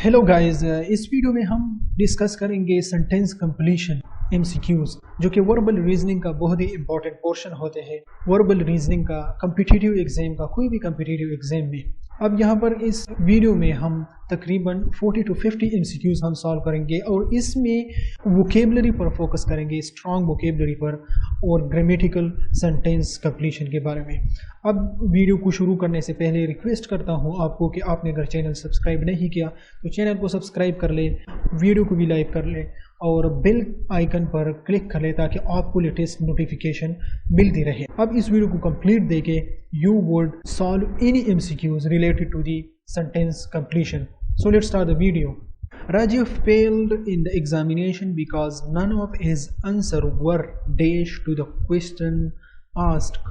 Hello guys, इस video में हम डिस्कस करेंगे सेंटेंस कंप्लीशन एमसीक्यूज, जो कि वर्बल रीजनिंग का बहुत ही इंपॉर्टेंट पोर्शन होते हैं। वर्बल रीजनिंग का कम्पिटिटिव एग्जाम का कोई भी कम्पिटिटिव एग्जाम में अब यहाँ पर इस वीडियो में हम तकरीबन 40 to 50 एमसीक्यूज हम सॉल्व करेंगे और इसमें वोकेबलरी पर फोकस करेंगे, स्ट्रॉन्ग वोकेबलरी पर और ग्रामेटिकल सेंटेंस कंप्लीशन के बारे में। अब वीडियो को शुरू करने से पहले रिक्वेस्ट करता हूँ आपको कि आपने अगर चैनल सब्सक्राइब नहीं किया तो चैनल को सब्सक्राइब कर ले, वीडियो को भी लाइक कर ले और बेल आइकन पर क्लिक कर ले ताकि आपको लेटेस्ट नोटिफिकेशन मिलती रहे। अब इस वीडियो को कंप्लीट देके you would solve any MCQs related to the sentence completion. So let's start the video. Rajiv failed in the examination because none of his answers were dash to the question asked.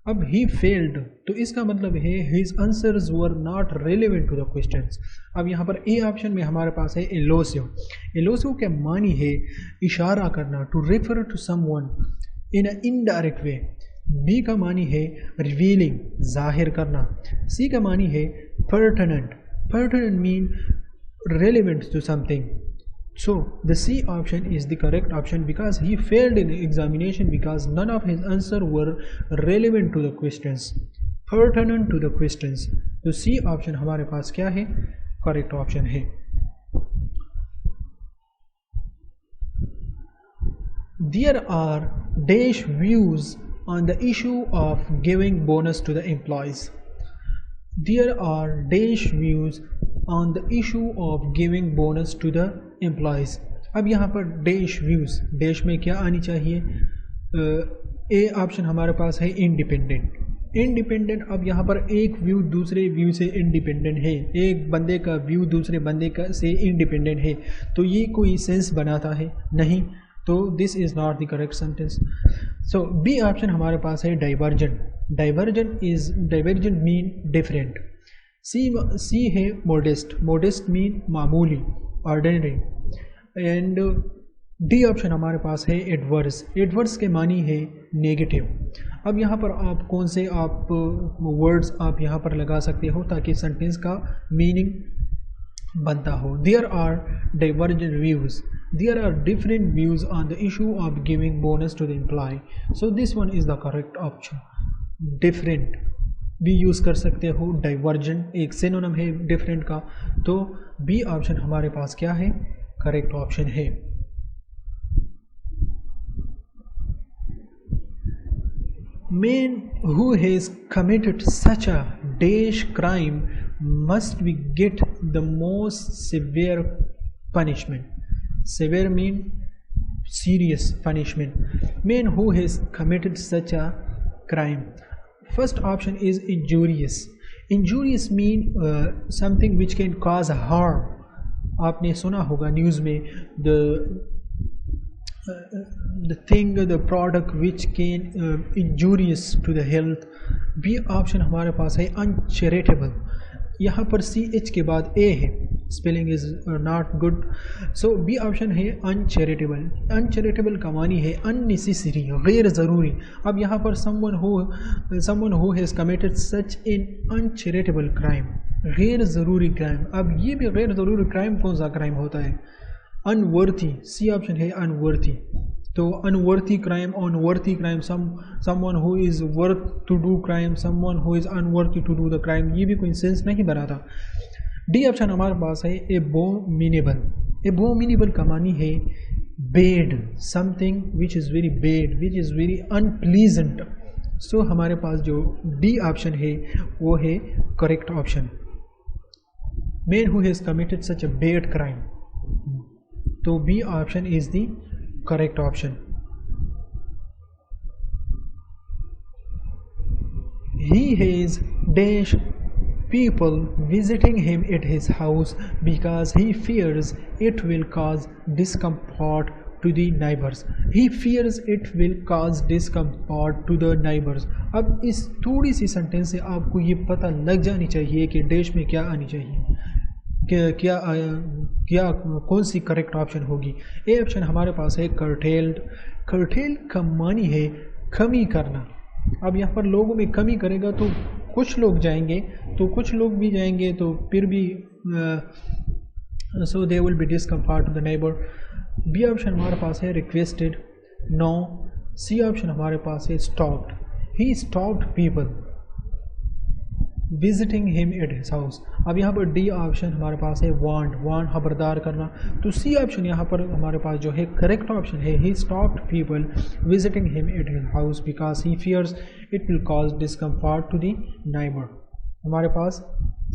अब he failed तो इसका मतलब है his answers were not relevant to the questions. अब यहाँ पर A option में हमारे पास है elusive. elusive के मानी है इशारा करना, to refer to someone in an indirect way. B का मानी है revealing, जाहिर करना. C का मानी है pertinent. Pertinent mean relevant to something. So the C option is the correct option because he failed in the examination because none of his answers were relevant to the questions. Pertinent to the questions. तो C option हमारे पास क्या है? correct option है. There are dash views on the issue of giving bonus to the employees. There are dash views on the issue of giving bonus to the employees. अब यहाँ पर dash views, dash में क्या आनी चाहिए? A option हमारे पास है इंडिपेंडेंट. इंडिपेंडेंट अब यहाँ पर एक व्यू दूसरे व्यू से इंडिपेंडेंट है, एक बंदे का व्यू दूसरे बंदे का से इंडिपेंडेंट है, तो ये कोई सेंस बनाता है नहीं, तो this is not the correct sentence. So B option हमारे पास है divergent. Divergent mean different. C है मोडेस्ट. मोडेस्ट मीन मामूली, ऑर्डिनरी. एंड डी ऑप्शन हमारे पास है एडवर्स. एडवर्स के मानी है नेगेटिव. अब यहाँ पर आप कौन से आप वर्ड्स आप यहाँ पर लगा सकते हो ताकि सेंटेंस का मीनिंग बनता हो. There are divergent views. There are different views on the issue of giving bonus to the employee. So this one is the correct option. Different भी यूज़ कर सकते हो, divergent एक सिनोनिम है different का, तो B ऑप्शन हमारे पास क्या है? करेक्ट ऑप्शन है. Man who has committed such a dash crime must be get the most severe punishment. Severe mean serious punishment. Man who has committed such a crime. First option is injurious. Injurious mean something which can cause harm. आपने सुना होगा news में the thing, the product which can injurious to the health. B option हमारे पास है uncharitable. यहाँ पर CH के बाद A है, spelling is not good, so B option है अनचैरिटेबल. अनचैरिटेबल का मानी है अननेसेसरी, गैर ज़रूरी. अब यहाँ पर someone who has committed such an uncharitable crime, गैर ज़रूरी क्राइम. अब ये भी गैर ज़रूरी क्राइम कौन सा क्राइम होता है? अनवर्थी. सी ऑप्शन है अनवर्थी. तो अनवर्थी crime, अनवर्थी crime, someone who is worth to do crime, someone who is unworthy to do the crime, ये भी कोई सेंस नहीं बनाता. डी ऑप्शन हमारे पास है एबोमिनेबल. एबोमिनेबल का मानी है bad, something which is very bad, which is very unpleasant. So हमारे पास जो डी ऑप्शन है वो है correct option. Man who has committed such a bad crime, तो B option is the correct option. He has dash people visiting him at his house because he fears it will cause discomfort to the neighbors. He fears it will cause discomfort to the neighbors. अब इस थोड़ी सी sentence से आपको ये पता लग जानी चाहिए कि डैश में क्या आनी चाहिए, क्या कौन सी करेक्ट ऑप्शन होगी. ए ऑप्शन हमारे पास है कर्टेल्ड. कर्टेल्ड का मानी है कमी करना. अब यहाँ पर लोगों में कमी करेगा तो कुछ लोग जाएंगे, तो कुछ लोग भी जाएंगे, तो फिर भी so they will be discomfort to the neighbor. B option हमारे पास है requested, no. C ऑप्शन हमारे पास है stalked, he stalked people visiting him at his house. अब यहाँ पर D ऑप्शन हमारे पास है warned खबरदार करना. तो C ऑप्शन यहाँ पर हमारे पास जो है करेक्ट ऑप्शन है, he stalked people visiting him at his house because he fears it will cause discomfort to the neighbor. हमारे पास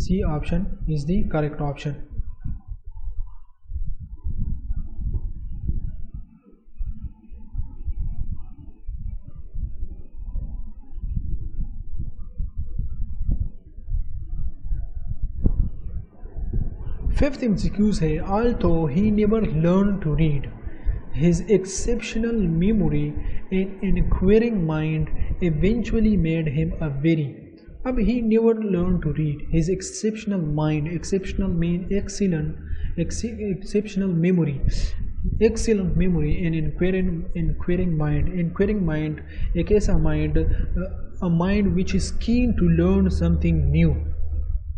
C option is the correct option. Fifth MCQs है, although he never learned to read, his exceptional memory and inquiring mind eventually made him a very. अब he never learned to read, his exceptional mind, exceptional mean excellent, exceptional memory and inquiring mind एक ऐसा mind, a mind which is keen to learn something new.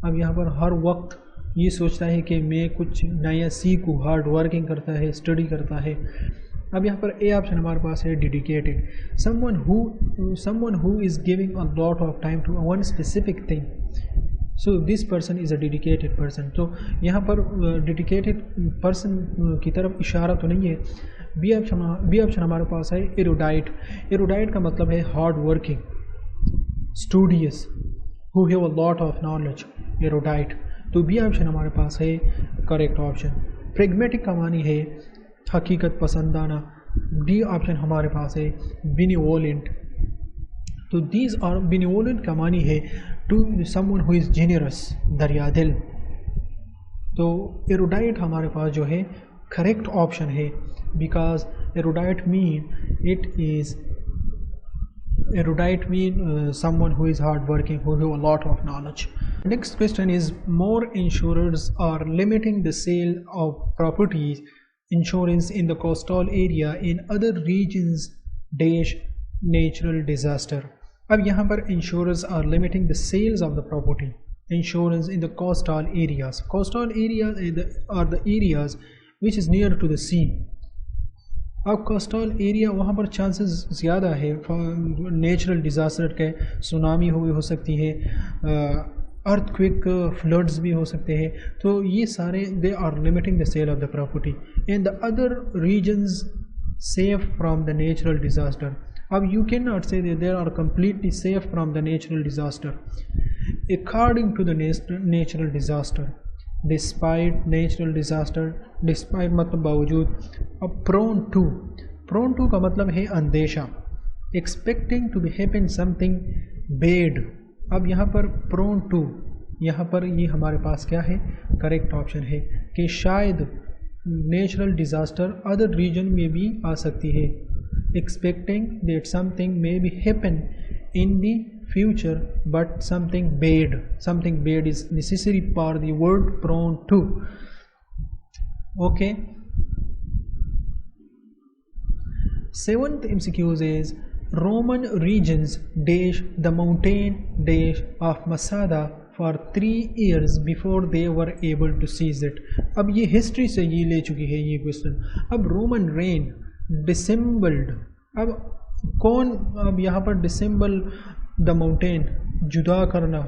अब यहाँ पर हर वक्त ये सोचता है कि मैं कुछ नया सीखूँ, हार्ड वर्किंग करता है, स्टडी करता है. अब यहाँ पर ए ऑप्शन हमारे पास है dedicated, someone who is giving a lot of time to one specific thing, so this person is a dedicated person. तो यहाँ पर डेडिकेटेड पर्सन की तरफ इशारा तो नहीं है. बी ऑप्शन हमारे पास है एरोडाइट का मतलब है hard working, studious, who have a lot of knowledge, एरोडाइट. तो बी ऑप्शन हमारे पास है करेक्ट ऑप्शन. प्रेगमेटिक का मानी है हकीकत पसंदाना. डी ऑप्शन हमारे पास है बेनिवोलेंट. तो दीज आर बेनिवोलेंट का मानी है to someone who is generous, दरियादिल. तो एरोडाइट हमारे पास जो है करेक्ट ऑप्शन है because erudite mean someone who is hard working, who have a lot of knowledge. Next question is, more insurers are limiting the sale of properties insurance in the coastal area in other regions dash natural disaster. अब यहाँ पर insurers are limiting the sales of the property insurance in the coastal areas. Coastal areas are the areas which is near to the sea. अब coastal area वहाँ पर chances ज़्यादा है natural disaster के, tsunami हो सकती है, अर्थक्विक, फ्लड्स भी हो सकते हैं. तो ये सारे they are limiting the sale of the property and the other reasons safe from the natural disaster. अब you cannot say that they are completely safe from the natural disaster. According to the natural disaster, despite natural disaster, despite मतलब बावजूद. अब prone to का मतलब है अंदेशा, expecting to be happen something bad. अब यहाँ पर prone to, यहाँ पर ये हमारे पास क्या है, करेक्ट ऑप्शन है कि शायद नेचुरल डिज़ास्टर अदर रीजन में भी आ सकती है. expecting that something may be happen in the future but something bad is necessary for the word prone to. Okay, seventh MCQs is Roman regions dash the mountain dash of Masada for 3 years before they were able to seize it. अब ये history से ये ले चुकी है ये question. अब Roman rain डिसेंबल्ड, अब कौन, अब यहाँ पर डिसेंबल द माउंटेन, जुदा करना.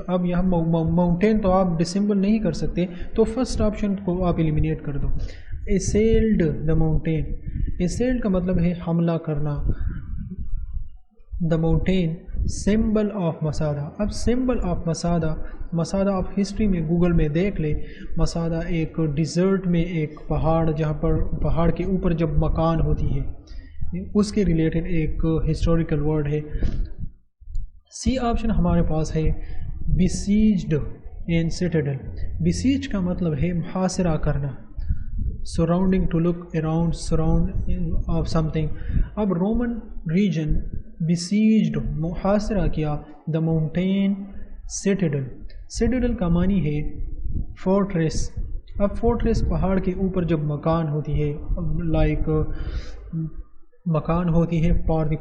अब यहाँ माउंटेन तो आप डिसेंबल नहीं कर सकते, तो फर्स्ट ऑप्शन को आप एलिमिनेट कर दो. एसेल्ड द माउंटेन, एसेल्ड का मतलब है हमला करना. The mountain symbol of Masada. अब सिंबल ऑफ मसादा आप हिस्ट्री में गूगल में देख ले. मसादा एक डिज़र्ट में एक पहाड़, जहाँ पर पहाड़ के ऊपर जब मकान होती है उसके रिलेटेड एक हिस्टोरिकल वर्ड है. सी ऑप्शन हमारे पास है बिसीज्ड एंड सिटाडेल. बिसीज का मतलब है मुहासरा करना, surrounding, to look around, surround of something. अब रोमन रीजन बिसीज्ड, मुहासरा किया द माउंटेन सिटाडेल. सिटाडेल का मानी है फोर्ट्रेस. अब फोर्ट्रेस पहाड़ के ऊपर जब मकान होती है, लाइक मकान होती है for the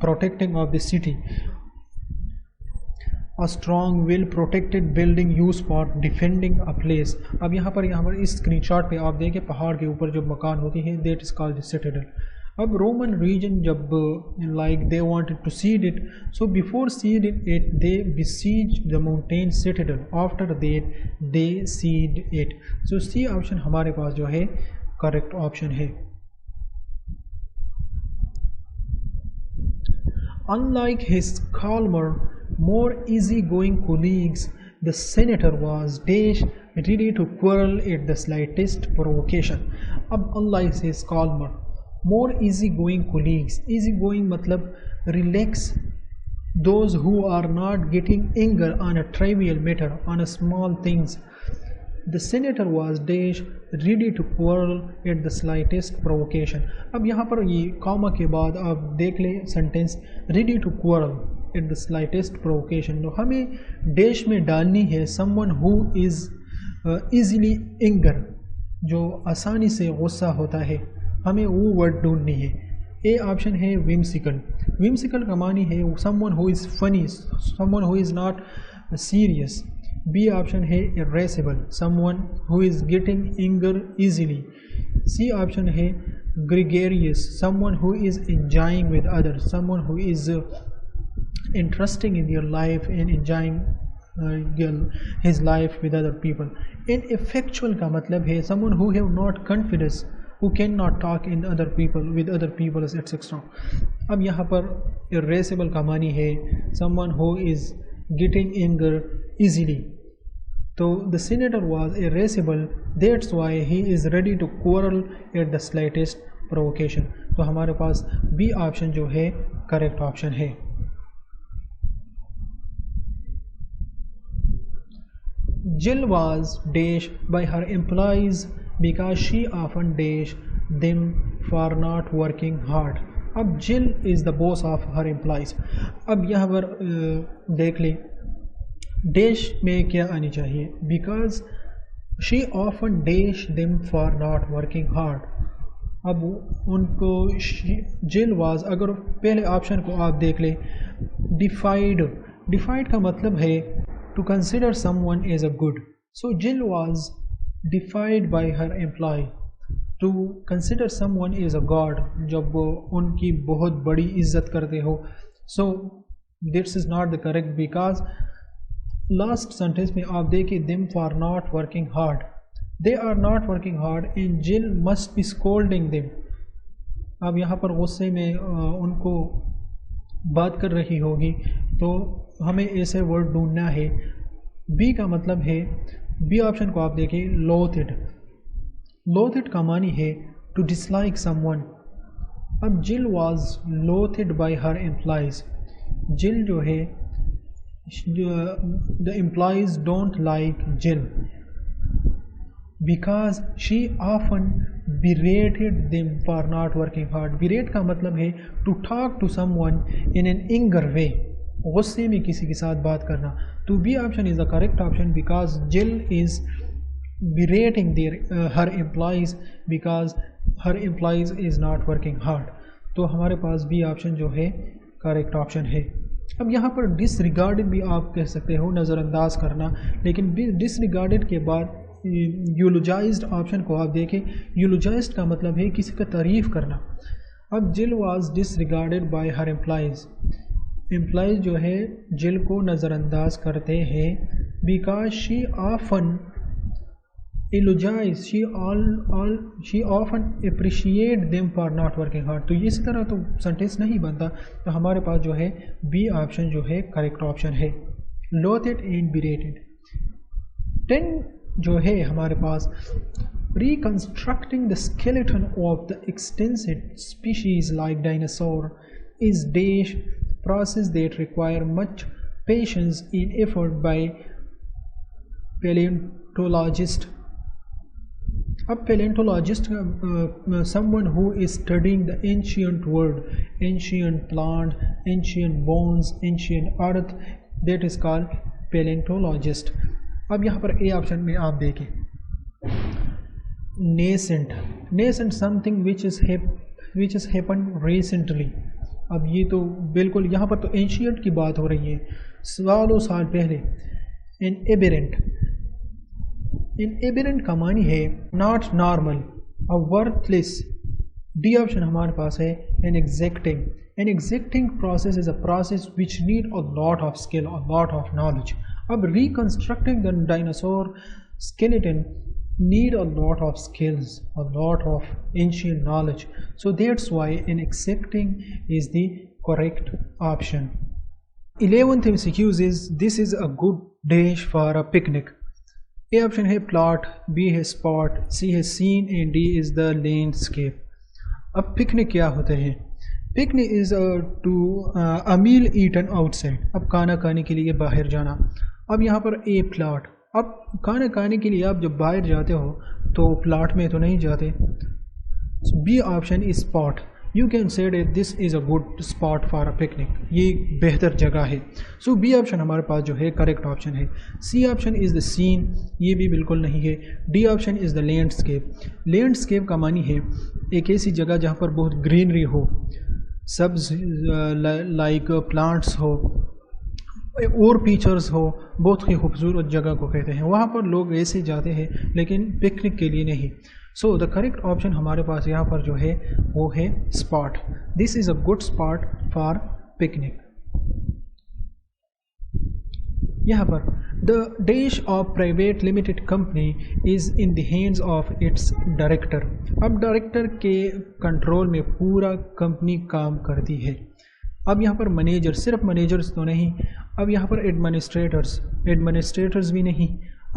protecting of the city. A strong well protected building use for defending a place. अब यहाँ पर इस स्क्रीनशॉट पे आप देखें पहाड़ के ऊपर जो मकान होती है दैट इज़ कॉल्ड सिटाडेल। अब रोमन रीजन जब like they wanted to cede it, so before ceding it they besiege the mountain citadel, after that they cede it. So C option हमारे पास जो है करेक्ट ऑप्शन है। Unlike his calmer, more easygoing colleagues, the senator was ready to quarrel at the slightest provocation. अब unlike his calmer, more easygoing colleagues, easygoing मतलब relax, those who are not getting anger on a trivial matter, on a small things. The senator was ready to quarrel at the slightest provocation. अब यहाँ पर ये comma के बाद आप देख लें sentence ready to quarrel at the slightest provocation, तो हमें डैश में डालनी है someone who is easily anger, जो आसानी से गुस्सा होता है, हमें वो वर्ड ढूंढनी है। ए ऑप्शन है whimsical, whimsical का मानी है someone who is funny, someone who is not serious। B option है irascible, someone who is getting anger easily। C option है gregarious, someone who is enjoying with others, someone who is interesting in their life and enjoying his life with other people। ineffectual का मतलब है someone who have not confidence, who cannot talk in other people with other people etc। अब यहाँ पर irascible का मानी है someone who is getting anger easily, तो the senator was irascible, that's why he is ready to quarrel at the slightest provocation। तो हमारे पास B option जो है करेक्ट ऑप्शन है। Jill was dashed by her employees because she often dashed them for not working hard। अब Jill is the boss of her employees। अब यहाँ पर देख लें डैश में क्या आनी चाहिए, because she often dash them for not working hard. अब उनको जिल वाज, अगर पहले ऑप्शन को आप देख लें डिफाइड, डिफाइड का मतलब है to consider someone as a good, so Jill was deified by her employ to consider someone as a god, जब उनकी बहुत बड़ी इज्जत करते हो। So this is not the correct, because last sentence में आप देखिए them for not working hard, they are not working hard and Jill must be scolding them. अब यहाँ पर गुस्से में उनको बात कर रही होगी, तो हमें ऐसे वर्ड ढूंढना है। बी का मतलब है, बी ऑप्शन को आप देखिए लोथेड, लोथेड का मानी है टू डिसलाइक समवन। अब जिल वाज लोथेड बाय हर एम्प्लॉइज, जिल जो है the employees don't like Jill because she often berated them for not working hard। berate का मतलब है to talk to someone in an anger way, गुस्से में किसी के साथ बात करना। तो B option is the correct option because Jill is berating her employees because her employees is not working hard। तो हमारे पास बी ऑप्शन जो है करेक्ट ऑप्शन है। अब यहाँ पर डिसरिगार्डेड भी आप कह सकते हो, नज़रअंदाज करना, लेकिन डिसरिगार्डेड के बाद यूलोजाइज्ड ऑप्शन को आप देखें, यूलोजाइज्ड का मतलब है किसी का तारीफ़ करना। अब जिल was disregarded bye her employees, employees जो है जिल को नज़रअंदाज करते हैं because she often elogize, she often appreciate them for not working hard। तो इस तरह तो सेंटेंस नहीं बनता, तो हमारे पास जो है बी ऑप्शन जो है करेक्ट ऑप्शन है, लोथेड एंड बिरेटेड। 10 जो है हमारे पास reconstructing the skeleton of the extinct species like dinosaur is dash process that require much patience and effort by paleontologist। अब paleontologist someone who is studying the ancient world, ancient plant, ancient bones, ancient earth, that is called paleontologist। अब यहाँ पर A option में आप देखें nascent, nascent something which is happened recently। अब ये तो बिल्कुल यहाँ पर तो ancient की बात हो रही है, सालों साल पहले। इनएबेरेंट का मानी है not normal, a worthless. D option हमारे पास है an exacting process is a process which need a lot of skill, a lot of knowledge. अब reconstructing the dinosaur skeleton need a lot of skills, a lot of ancient knowledge. So that's why in exacting is the correct option. 11th MCQs is this is a good dish for a picnic. A option है plot, B है spot, C है scene and D is the landscape. अब picnic क्या होते हैं? Picnic is a meal eaten outside. अब खाना खाने के लिए बाहर जाना। अब यहाँ पर A plot, अब खाना खाने के लिए आप जब बाहर जाते हो तो प्लाट में तो नहीं जाते। B option is spot, you can say this is a good spot for a picnic, ये बेहतर जगह है। सो बी ऑप्शन हमारे पास जो है करेक्ट ऑप्शन है। C option is the scene, ये भी बिल्कुल नहीं है। D option is the landscape. Landscape का मानी है एक ऐसी जगह जहाँ पर बहुत ग्रीनरी हो, सब्ज लाइक प्लांट्स हो और फीचर्स हो, बहुत ही खूबसूरत जगह को कहते हैं। वहाँ पर लोग ऐसे जाते हैं लेकिन पिकनिक के लिए नहीं। सो द करेक्ट ऑप्शन हमारे पास यहाँ पर जो है वो है spot. This is a good spot for picnic. यहाँ पर the dash of private limited company is in the hands of its director. अब डायरेक्टर के कंट्रोल में पूरा कंपनी काम करती है। अब यहाँ पर मैनेजर, सिर्फ मैनेजर्स तो नहीं, अब यहाँ पर एडमिनिस्ट्रेटर्स भी नहीं।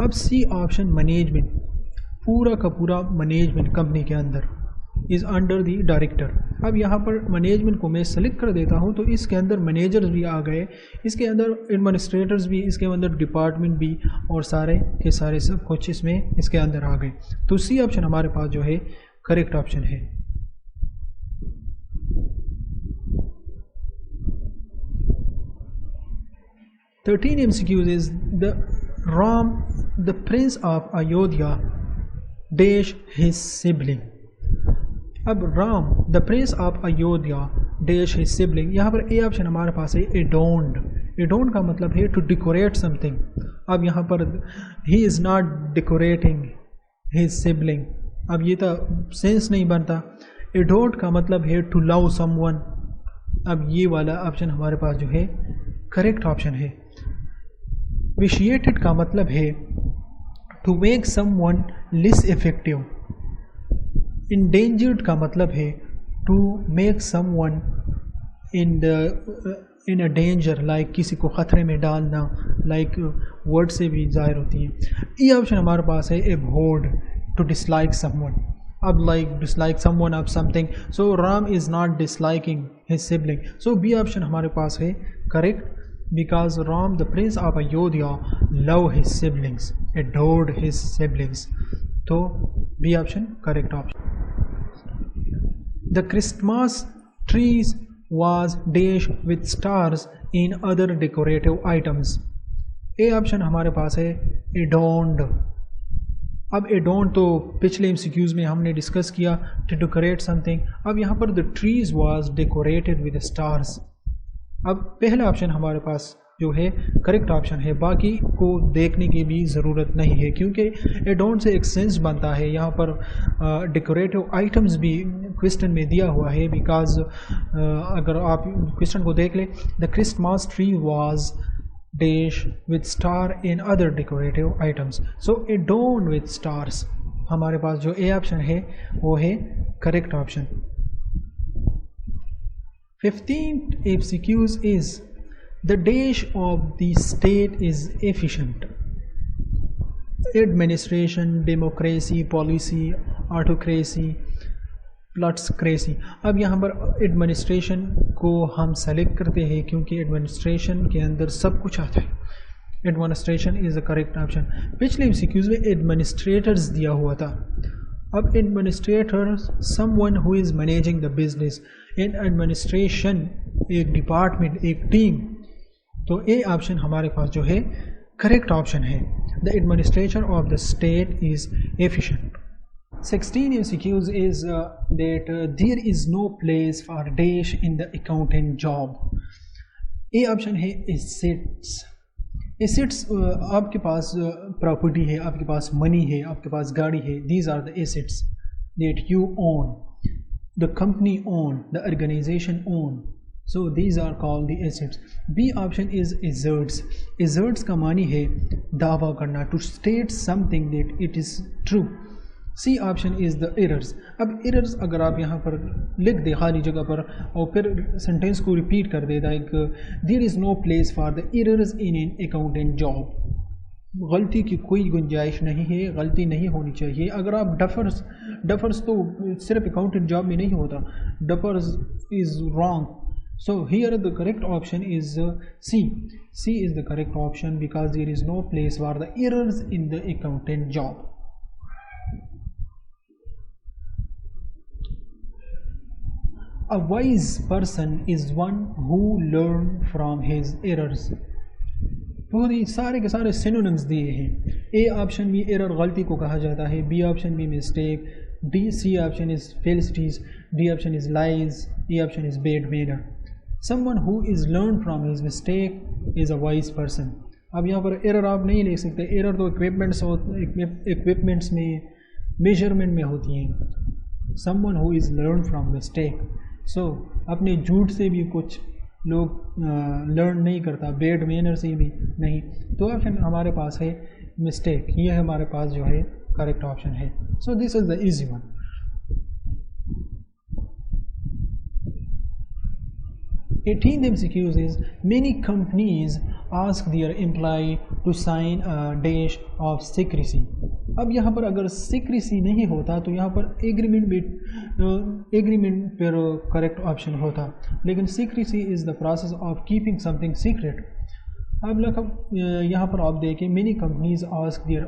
अब सी ऑप्शन मैनेजमेंट, पूरा का पूरा मैनेजमेंट कंपनी के अंदर इज़ अंडर द डायरेक्टर। अब यहाँ पर मैनेजमेंट को मैं सेलेक्ट कर देता हूँ तो इसके अंदर मैनेजर्स भी आ गए, इसके अंदर एडमिनिस्ट्रेटर्स भी, इसके अंदर डिपार्टमेंट भी, और सारे के सारे सब कुछ इसमें इसके अंदर आ गए। तो सी ऑप्शन हमारे पास जो है करेक्ट ऑप्शन है। 13 MCQs is Ram, the prince of Ayodhya, dash his sibling. अब Ram the prince of Ayodhya dash his sibling, यहाँ पर ए ऑप्शन हमारे पास है एडोन्ड। एडोन्ड का मतलब है टू डेकोरेट समथिंग। अब यहाँ पर he is not decorating his sibling, अब ये तो सेंस नहीं बनता। एडोन्ड का मतलब है टू लव समवन, अब ये वाला ऑप्शन हमारे पास जो है करेक्ट ऑप्शन है। विशिएटेड का मतलब है to make someone less effective. Endangered का मतलब है to make someone in a danger, like किसी को ख़तरे में डालना, लाइक वर्ड से भी ज़ाहिर होती है। ये ऑप्शन हमारे पास है एबहोर्ड, टू डिसलाइक समवन। अब like dislike someone of something, so Ram is not disliking his sibling. So B option हमारे पास है correct, because Ram the prince of Ayodhya love his siblings, adored his siblings. तो B option correct option. The Christmas trees was dashed with stars in other decorative items. A option हमारे पास है adorned। अब adorned तो पिछले MCQs में हमने discuss किया, to decorate something। अब यहाँ पर the trees was decorated with stars। अब पहला ऑप्शन हमारे पास जो है करेक्ट ऑप्शन है, बाकी को देखने की भी ज़रूरत नहीं है क्योंकि एडोन से एक सेंस बनता है। यहाँ पर डेकोरेटिव आइटम्स भी क्वेश्चन में दिया हुआ है, बिकॉज अगर आप क्वेश्चन को देख लें, the Christmas tree was dash with star in other decorative items, so adorn with stars. हमारे पास जो ए ऑप्शन है वो है correct option. 15th MCQs is the dash of the state is efficient. Administration, democracy, policy, autocracy, plutocracy। अब यहाँ पर administration को हम सेलेक्ट करते हैं क्योंकि एडमिनिस्ट्रेशन के अंदर सब कुछ आता है। Administration is the correct option. पिछले MCQs में एडमिनिस्ट्रेटर्स दिया हुआ था। अब administrator someone who is managing the business. In administration एक डिपार्टमेंट, एक टीम। तो ए ऑप्शन हमारे पास जो है करेक्ट ऑप्शन है। The administration of the state is efficient. 16 MCQs is that there is no place for dash in the accountant job. A option है assets. Assets आपके पास प्रॉपर्टी है, आपके पास मनी है, आपके पास गाड़ी है, these are the assets that you own, the company own, the organization own, so these are called the assets. B option is asserts. Asserts का मानी है दावा करना, to state something that it is true. C option is the errors. अब errors अगर आप यहाँ पर लिख दे खाली जगह पर और फिर सेंटेंस को रिपीट कर दे, like there is no place for the errors in an accountant job. गलती की कोई गुंजाइश नहीं है, गलती नहीं होनी चाहिए। अगर आप डफर्स तो सिर्फ अकाउंटेंट जॉब में नहीं होता, duffers is wrong. So here the correct option is C. C is the correct option because there is no place for the errors in the accountant job. A wise person is one who learn from his errors. बहुत ही सारे के सारे synonyms दिए हैं। A option भी error गलती को कहा जाता है, बी ऑप्शन भी mistake, the C option is felicities, D option is lies, E option is bad manner. Someone who is learned from his mistake is a wise person. अब यहाँ पर एरर आप नहीं ले सकते, एरर तो इक्विपमेंट्स में, मेजरमेंट में होती हैं. Someone who is learned from mistake. So अपने झूठ से भी कुछ लोग लर्न नहीं करता, बैड मैनर से भी नहीं. तो ऑप्शन हमारे पास है मिस्टेक, ये हमारे पास जो है करेक्ट ऑप्शन है. So this is the easy one. Eighteenth MCQs is many companies ask their employee to sign a dash of secrecy. अब यहाँ पर अगर secrecy नहीं होता तो यहाँ पर एग्रीमेंट पर करेक्ट ऑप्शन होता, लेकिन secrecy is the process of keeping something secret. अब यहाँ पर आप देखें many companies ask their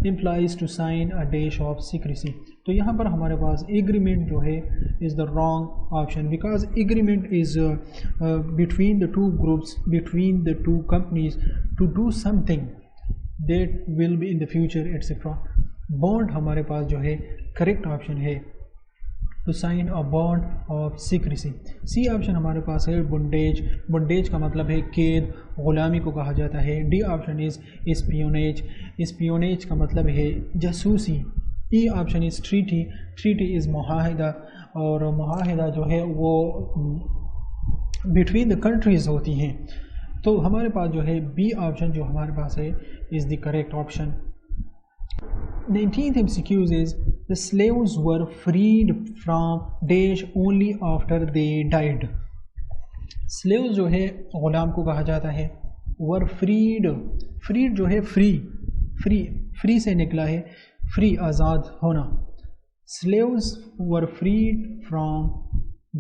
employees to sign a dash of secrecy. तो यहाँ पर हमारे पास agreement जो है is the wrong option because agreement is between the two groups, between the two companies to do something that will be in the future etc. Bond हमारे पास जो है correct option है to sign a bond of secrecy. C option हमारे पास है bondage. bondage का मतलब है कैद, गुलामी को कहा जाता है. D option is espionage. espionage का मतलब है जासूसी. E option is treaty. treaty is मुआहदा, और मुआहदा जो है वो between the countries होती हैं. तो हमारे पास जो है B ऑप्शन जो हमारे पास है is the correct option. 19th MCQs is the slaves were freed from dash only after they died. slaves जो है गुलाम को कहा जाता है. were freed, freed जो है फ्री से निकला है, फ्री आज़ाद होना. slaves were freed from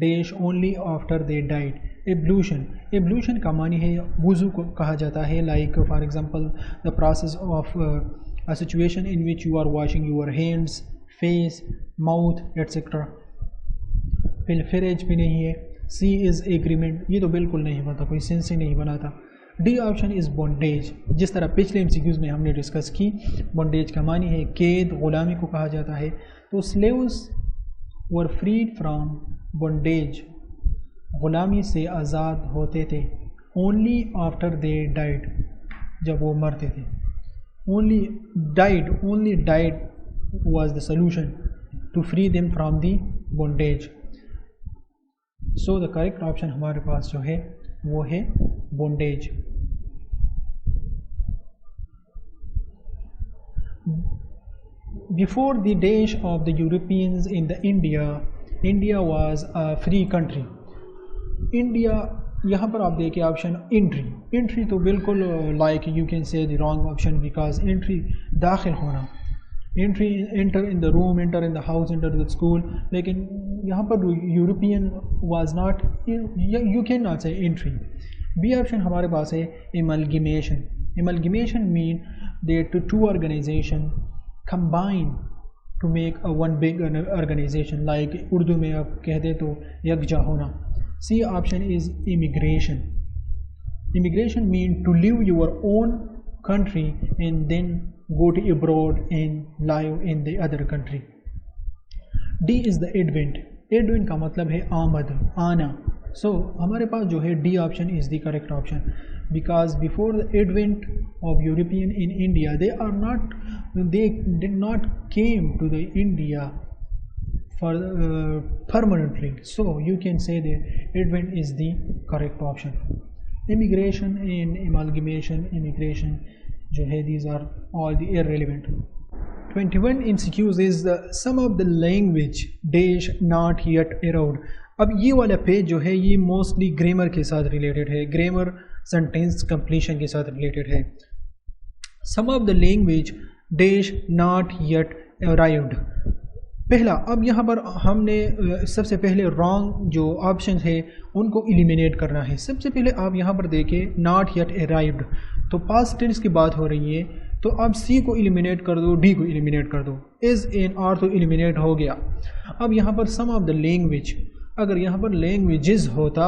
dash only after they died. ablution का मानी है वुज़ू को कहा जाता है, like for example the process of a situation in which you are washing your hands, face, mouth etc. Firej भी नहीं है. C is agreement, ये तो बिल्कुल नहीं बनता, कोई सेंस ही नहीं बनाता. D option is bondage. जिस तरह पिछले MCQs में हमने डिस्कस की, बॉन्डेज का मानी है कैद, गुलामी को कहा जाता है. तो slaves were freed from bondage, गुलामी से आज़ाद होते थे, only after they died, जब वो मरते थे. only died was the solution to free them from the bondage. So the correct option हमारे पास जो है वो है bondage. Before the dash of the Europeans in the India was a free country. India यहाँ पर आप देखिए ऑप्शन एंट्री तो बिल्कुल like you can say the wrong option because entry दाखिल होना, enter in the room, enter in the house, enter the school. लेकिन यहाँ पर European was not, you can not say entry. B option हमारे पास है amalgamation mean that two organization combine to make a one big organization, like Urdu में आप कहते तो यकजा होना. C option is immigration. Immigration means to leave your own country and then go to abroad and live in the other country. D is the advent. advent का मतलब है आमद, आना. सो हमारे पास जो है D option is the correct option, because before the advent of European in India, they did not came to the India for permanently. So you can say that advent is the correct option. Immigration and amalgamation, immigration जो है these are all the irrelevant. 21 MCQs is some of the language dash not yet arrived. अब ये वाला page जो है ये mostly grammar के साथ रिलेटेड है, ग्रामर सेंटेंस कंप्लीशन के साथ रिलेटेड है. Some of the language dash not yet arrived. पहला, अब यहाँ पर हमने सबसे पहले रॉन्ग जो ऑप्शन है उनको एलिमिनेट करना है. सबसे पहले आप यहाँ पर देखें नॉट येट अराइव्ड, तो पास्ट टेंस की बात हो रही है, तो आप सी को एलिमिनेट कर दो, डी को एलिमिनेट कर दो, इज एन आर तो एलिमिनेट हो गया. अब यहाँ पर सम ऑफ द लैंग्वेज, अगर यहाँ पर लैंग्वेजेस होता,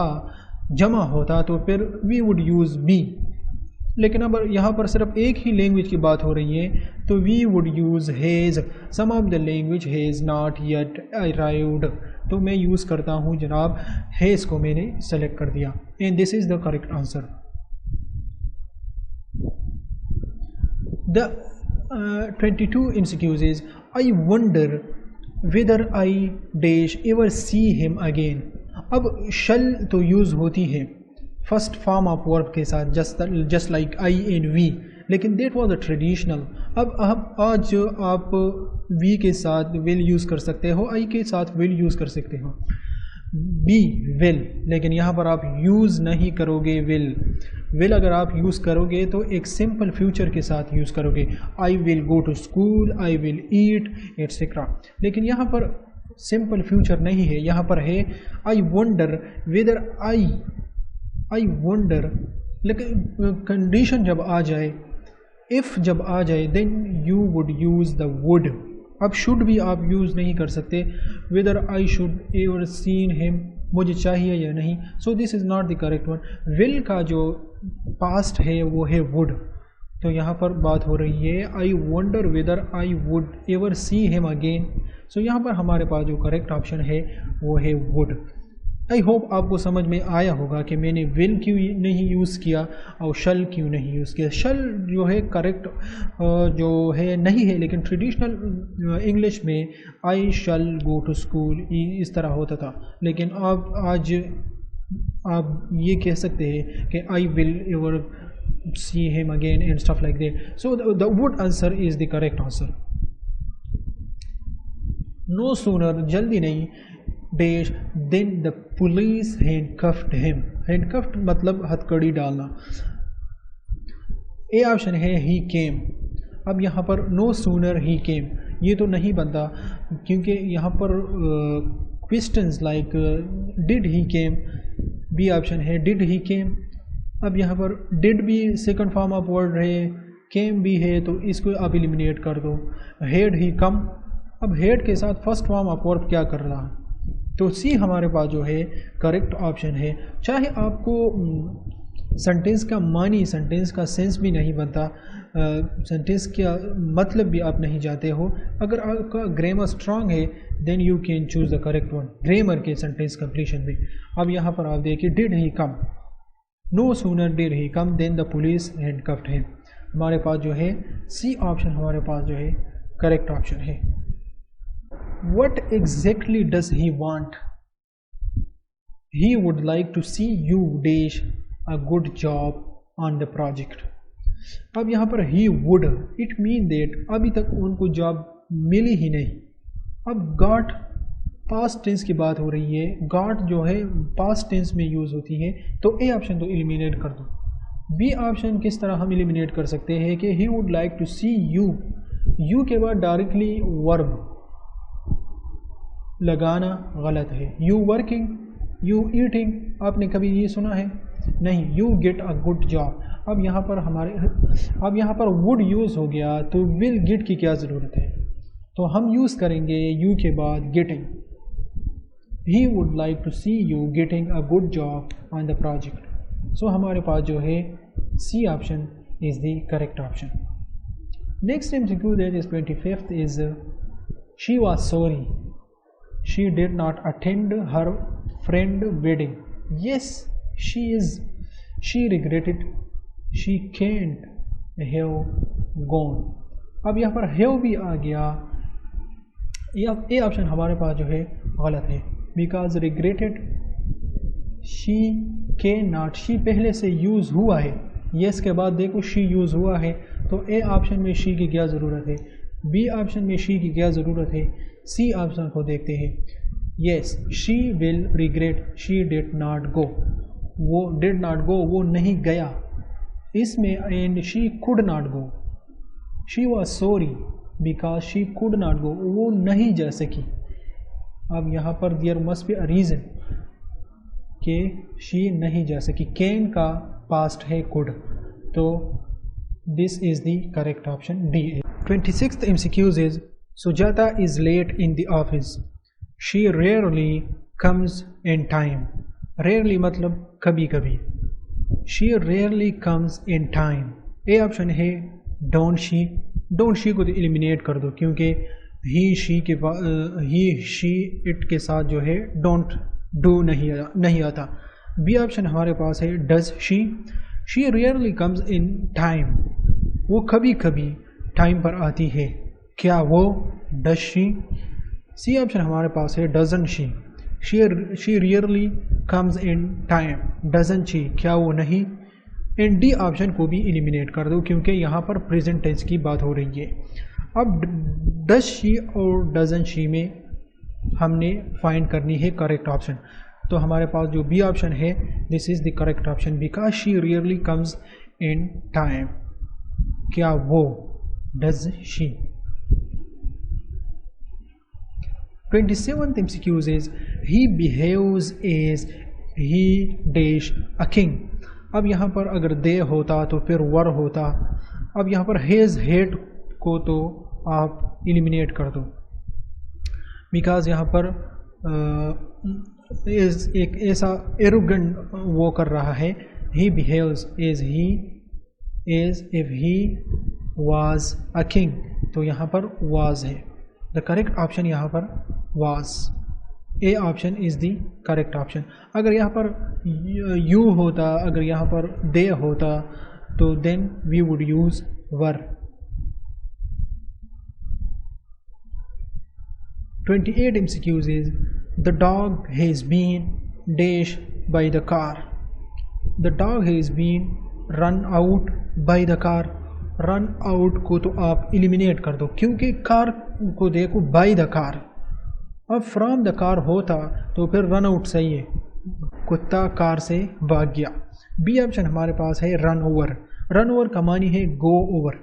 जमा होता, तो फिर वी वुड यूज़ बी, लेकिन अब यहाँ पर सिर्फ एक ही लैंग्वेज की बात हो रही है, तो we would use has. Some of the language has not yet arrived, तो मैं यूज़ करता हूँ जनाब हैज़ को मैंने सेलेक्ट कर दिया, and this is the correct answer. The 22 MCQs is I wonder whether I dash ever see him again. अब शल तो यूज़ होती है फर्स्ट फॉर्म ऑफ वर्ब के साथ, just like I and we, लेकिन देट वाज अ ट्रेडिशनल. अब आज आप वी के साथ विल यूज़ कर सकते हो, आई के साथ विल यूज़ कर सकते हो, बी विल, लेकिन यहाँ पर आप यूज़ नहीं करोगे विल. विल अगर आप यूज़ करोगे तो एक सिंपल फ्यूचर के साथ यूज़ करोगे, I will go to school, I will eat etcetera. लेकिन यहाँ पर सिंपल फ्यूचर नहीं है, यहाँ पर है I wonder whether I wonder. लेकिन कंडीशन जब आ जाए, इफ़ जब आ जाए, then you would use the would. अब शुड भी आप यूज़ नहीं कर सकते, whether I should ever seen him, मुझे चाहिए या नहीं. So this is not the correct one. Will का जो पास्ट है वो है वुड, तो यहाँ पर बात हो रही है I wonder whether I would ever see him again. So यहाँ पर हमारे पास जो करेक्ट ऑप्शन है वो है वुड. आई होप आपको समझ में आया होगा कि मैंने विल क्यों नहीं यूज़ किया और शल क्यों नहीं यूज़ किया. शल जो है करेक्ट जो है नहीं है, लेकिन ट्रेडिशनल इंग्लिश में आई शल गो टू स्कूल इस तरह होता था, लेकिन अब आज आप ये कह सकते हैं कि I will ever see him again and stuff like that. So the would answer is the correct answer. No sooner, जल्दी नहीं, dash then the police handcuffed him. Handcuffed मतलब हथकड़ी डालना. ए ऑप्शन है ही केम. अब यहाँ पर नो सूनर ही केम ये तो नहीं बनता, क्योंकि यहाँ पर questions like did he came. B option है डिड ही केम. अब यहाँ पर डिड भी सेकंड फॉर्म ऑफ वर्ड है, केम भी है, तो इसको आप एलिमिनेट कर दो. हेड ही कम. अब हेड के साथ फर्स्ट फॉर्म ऑफ वर्ब क्या कर रहा है, तो सी हमारे पास जो है करेक्ट ऑप्शन है. चाहे आपको सेंटेंस का मानी, सेंटेंस का सेंस भी नहीं बनता, सेंटेंस का मतलब भी आप नहीं जानते हो, अगर आपका ग्रामर स्ट्रांग है then you can choose the correct one grammar के सेंटेंस कंप्लीशन में. अब यहाँ पर आप देखिए did he come, no sooner did he come then the police handcuffed him. हमारे पास जो है सी ऑप्शन हमारे पास जो है करेक्ट ऑप्शन है. What exactly does he want? He would like to see you dash a good job on the project. अब यहाँ पर he would, it mean that अभी तक उनको जॉब मिली ही नहीं. अब got पास्ट टेंस की बात हो रही है, got जो है पास्ट टेंस में यूज़ होती है, तो ए ऑप्शन तो एलिमिनेट कर दो. बी ऑप्शन किस तरह हम एलिमिनेट कर सकते हैं कि he would like to see you, you के बाद डायरेक्टली वर्ब लगाना गलत है. यू वर्किंग, यू ईटिंग, आपने कभी ये सुना है? नहीं. You get a good job. अब यहाँ पर वुड यूज़ हो गया, तो विल गेट की क्या ज़रूरत है, तो हम यूज़ करेंगे यू के बाद getting. He would like to see you getting a good job on the project. So हमारे पास जो है C option is the correct option. Next MCQ that is 25th is she was sorry she did not attend her friend wedding. yes she regretted she can't have gone। अब यहाँ पर have भी आ गया, ये ऑप्शन हमारे पास जो है गलत है, because regretted she cannot, she पहले से यूज़ हुआ है, yes के बाद देखो she यूज़ हुआ है, तो ए ऑप्शन में she की क्या ज़रूरत है, बी ऑप्शन में she की क्या ज़रूरत है, सी ऑप्शन को देखते हैं। yes she will regret she did not go, वो did not go वो नहीं गया इसमें, and she could not go, she was sorry because she could not go, वो नहीं जा सकी। अब यहाँ पर there must be a reason कि she नहीं जा सकी, can का past है could, तो this is the correct option D। 26th MCQs is Sujata is late in the office, she rarely comes in time। rarely मतलब कभी कभी, she rarely comes in time। A option है don't she को तो eliminate कर दो क्योंकि he she it के साथ जो है don't do नहीं आता। बी ऑप्शन हमारे पास है does she rarely comes in time, वो कभी कभी टाइम पर आती है, क्या वो does she। सी ऑप्शन हमारे पास है doesn't she rarely comes in time, doesn't she, क्या वो नहीं। एंड डी ऑप्शन को भी एलिमिनेट कर दो क्योंकि यहाँ पर प्रेजेंट टेंस की बात हो रही है। अब डज शी और डजंट शी में हमने फाइंड करनी है करेक्ट ऑप्शन, तो हमारे पास जो बी ऑप्शन है this is the correct option, because she rarely comes in time, क्या वो does she. 27th MCQs is he behaves as he dash a king। अब यहाँ पर अगर दे होता तो फिर वर होता, अब यहाँ पर हेज हेड को तो आप एलिमिनेट कर दो बिकॉज यहाँ पर एक ऐसा एरोगेंट वो कर रहा है, he behaves as if he was a king, तो यहाँ पर वाज है, द करेक्ट ऑप्शन यहाँ पर was, A option is the correct option. अगर यहाँ पर यू होता, अगर यहाँ पर दे होता तो then we would use were. 28 MCQs is the dog has been dash by the car, the dog has been run out by the car। Run out को तो आप एलिमिनेट कर दो क्योंकि कार को देखो बाय द कार, अब from the car होता तो फिर रन आउट सही है, कुत्ता कार से भाग गया। बी ऑप्शन हमारे पास है रन ओवर का मानी है गो ओवर,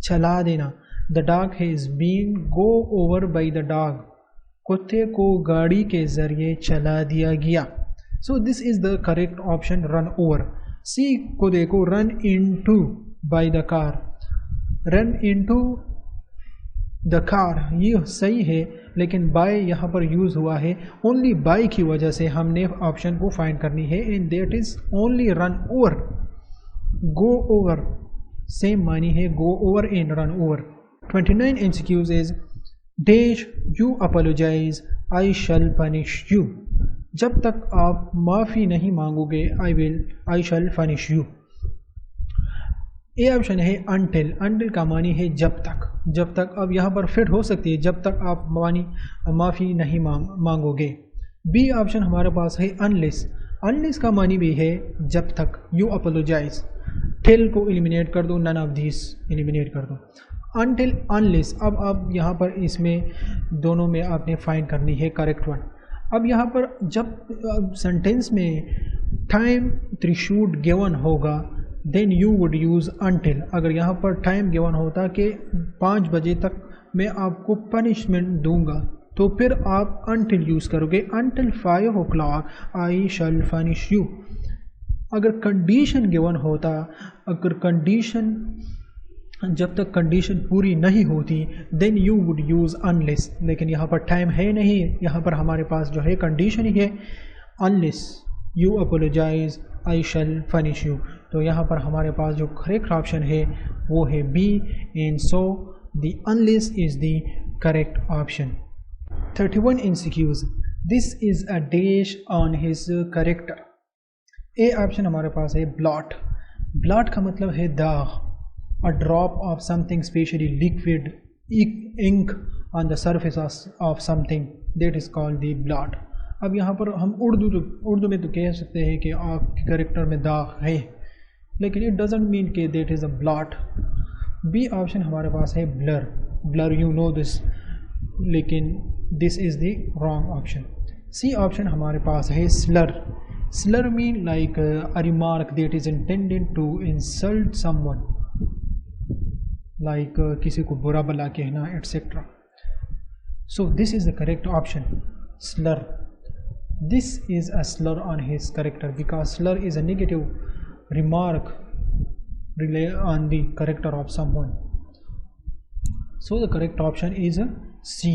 चला देना, the dog has been go over by the dog, कुत्ते को गाड़ी के जरिए चला दिया गया, so this is the correct option run over. C को देखो run into by the car, run into the car ये सही है लेकिन बाय यहाँ पर यूज़ हुआ है, ओनली बाय की वजह से हमने ऑप्शन को फाइंड करनी है and that is only run over. Go over same मानी है go over and run over. 29 MCQs is dash you apologize I shall punish you, जब तक आप माफ़ी नहीं मांगोगे I shall punish you. A option है अनटिल का मानी है जब तक, अब यहाँ पर फिट हो सकती है जब तक आप माफ़ी नहीं मांगोगे। बी ऑप्शन हमारे पास है अनलेस का मानी भी है जब तक, यू अपोलोजाइज, टिल को एलिमिनेट कर दो, नन ऑफ दिस एलिमिनेट कर दो, अनटिल अनलेस। अब आप यहाँ पर इसमें दोनों में आपने फाइंड करनी है करेक्ट वन। अब यहाँ पर जब सेंटेंस में टाइम त्रिशूट गिवन होगा then you would use until. अगर यहाँ पर टाइम गिवन होता कि 5 बजे तक मैं आपको पनिशमेंट दूंगा तो फिर आप अनटिल यूज़ करोगे, until 5 o'clock I shall punish you. अगर कंडीशन गिवन होता, अगर कंडीशन जब तक कंडीशन पूरी नहीं होती then you would use unless, लेकिन यहाँ पर टाइम है नहीं, यहाँ पर हमारे पास जो है कंडीशन ही है unless you apologize I shall punish you, तो यहाँ पर हमारे पास जो करेक्ट ऑप्शन है वो है B and so the unless is the correct option. 31 MCQs this is a dash on his character, A option हमारे पास है ब्लॉट। ब्लॉट का मतलब है दाग, a drop of something specially liquid ink on the surface of something, that is called the blot. अब यहाँ पर हम उर्दू में तो कह सकते हैं कि आपके कैरेक्टर में दाग है, लेकिन इट डजेंट मीन कि that is a blot. B option हमारे पास है blur. Blur you know this, लेकिन this is the wrong option. C option हमारे पास है slur. Slur mean like a remark that is intended to insult someone, like किसी को बुरा भला कहना etcetera. So this is the correct option, slur. This is a slur on his character because slur is a negative remark on the character of someone. So the correct option is C.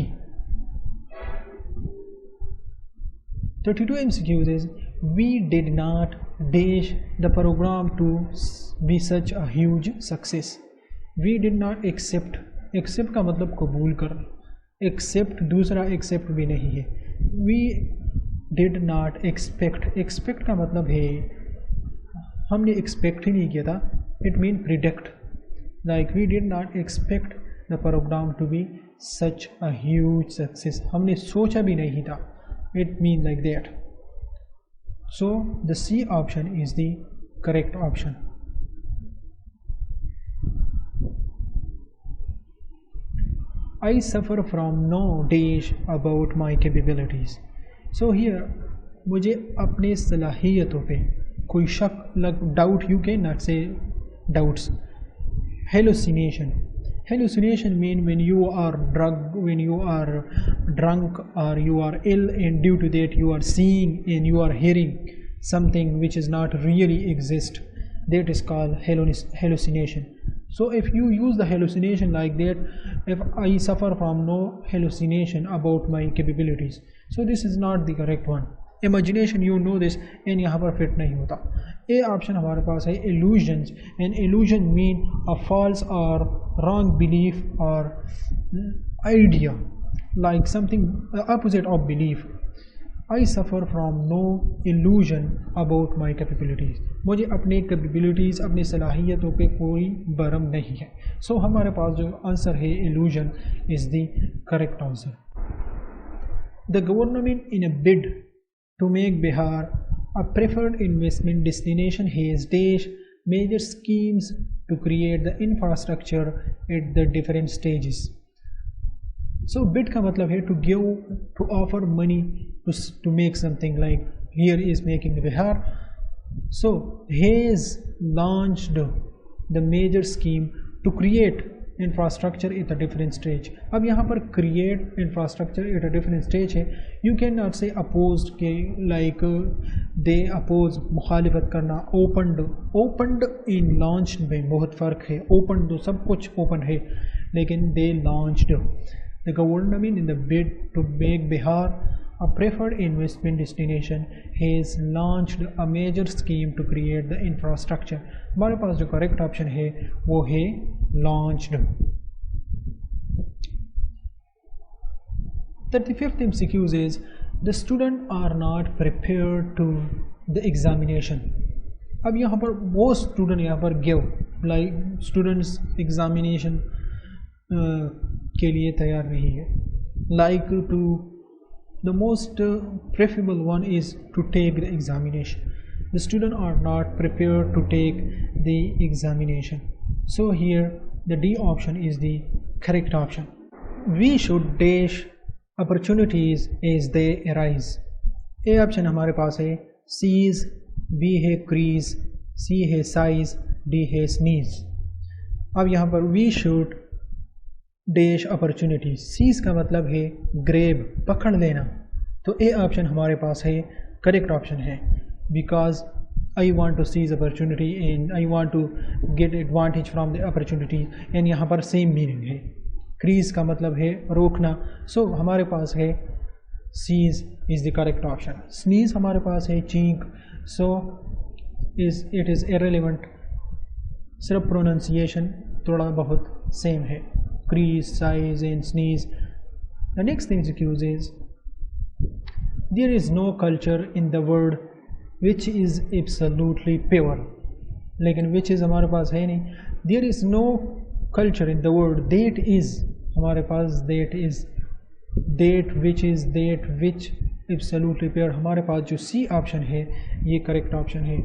32 MCQs is we did not dash the program to be such a huge success. We did not accept. Accept का मतलब कबूल कर, accept दूसरा accept भी नहीं है। We did not expect, expect का मतलब है हमने expect ही नहीं किया था, it mean predict, like we did not expect the program to be such a huge success, हमने सोचा भी नहीं था, it mean like that. So the C option is the correct option. I suffer from no dash about my capabilities. So here मुझे अपने सलाहियतों पे कोई शक लग, doubt you can not say doubts. Hallucination, hallucination mean when you are drunk और you are ill and due to that you are seeing and you are hearing something which is not really exist, that is called hallucination. So if you use the hallucination like that, if I suffer from no hallucination about my capabilities, so this is not the correct one. Imagination, you know this, and यहाँ पर fit नहीं होता. A option हमारे पास है illusions, and illusion mean a false or wrong belief or idea, like something opposite of belief. I suffer from no illusion about my capabilities. मुझे अपने capabilities, अपनी सलाहियतों पे कोई भरम नहीं है. सो हमारे पास जो आंसर है illusion is the correct answer. The government in a bid to make Bihar a preferred investment destination has dash major schemes to create the infrastructure at the different stages. So bid का मतलब है to give, to offer money to make something, like here is making the Bihar. So he has launched the major scheme to create infrastructure at a different stage. अब यहाँ पर create infrastructure at a different stage है. You cannot say opposed के like they oppose, मुखालिफत करना. opened in launched में बहुत फ़र्क है. opened तो सब कुछ open है, लेकिन they launched. The government in the bid to make Bihar a preferred investment destination has launched a major scheme to create the infrastructure. हमारे पास जो correct option है वो है launched. 35th MCQs is the student are not prepared to the examination. अब यहाँ पर वो student यहाँ पर give, like students examination के लिए तैयार नहीं है. Like to the most preferable one is to take the examination. The students are not prepared to take the examination. So here the D option is the correct option. We should dash opportunities as they arise. A option हमारे पास है seize, B है crease, C है size, D है sneeze. अब यहाँ पर we should dash opportunity, seize का मतलब है ग्रेब, पकड़ लेना. तो ए ऑप्शन हमारे पास है करेक्ट ऑप्शन है, because I want to seize opportunity and I want to get advantage from the opportunity, and यहाँ पर सेम मीनिंग है. क्रीज का मतलब है रोकना. सो हमारे पास है seize is the correct option. Sneeze हमारे पास है चींक. सो इट इज़ इररिलेवेंट, सिर्फ प्रोनाउंसिएशन थोड़ा बहुत सेम है. Crease, size and sneeze. The next thing is there is no culture in the word which is absolutely pure, लेकिन which is हमारे पास है नहीं. There is no culture in the word that is, हमारे पास that is, that which is, that which, absolutely pure. हमारे पास जो C option है ये करेक्ट ऑप्शन है.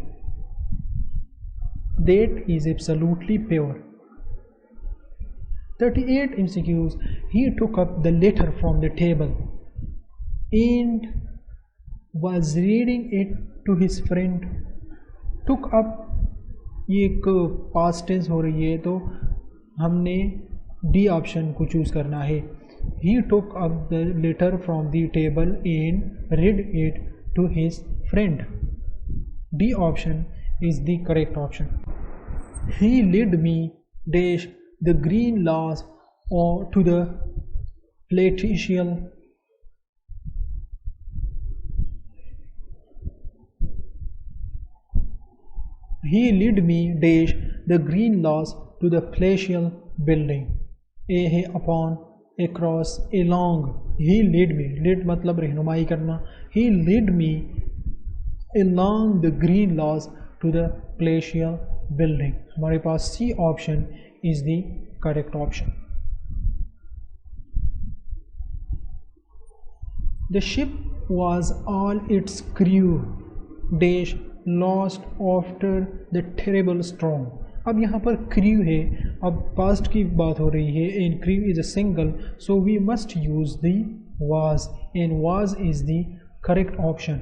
That is absolutely pure. 38 MCQs. He took up the letter from the table and was reading it to his friend. Took up ये एक past tense हो रही है तो हमने डी ऑप्शन को चूज़ करना है. He took up the letter from the table and read it to his friend. D option is the correct option. He led me dash the green laws or to the palatial. He led me dash the green laws to the palatial building. A है upon, across, along. He led me, led मतलब रहनुमाई करना. He led me along the green laws to the palatial building. हमारे पास C option is the correct option. The ship was all its crew dash lost after the terrible storm. अब यहाँ पर crew है, अब past की बात हो रही है and crew is a single, so we must use the was and was is the correct option.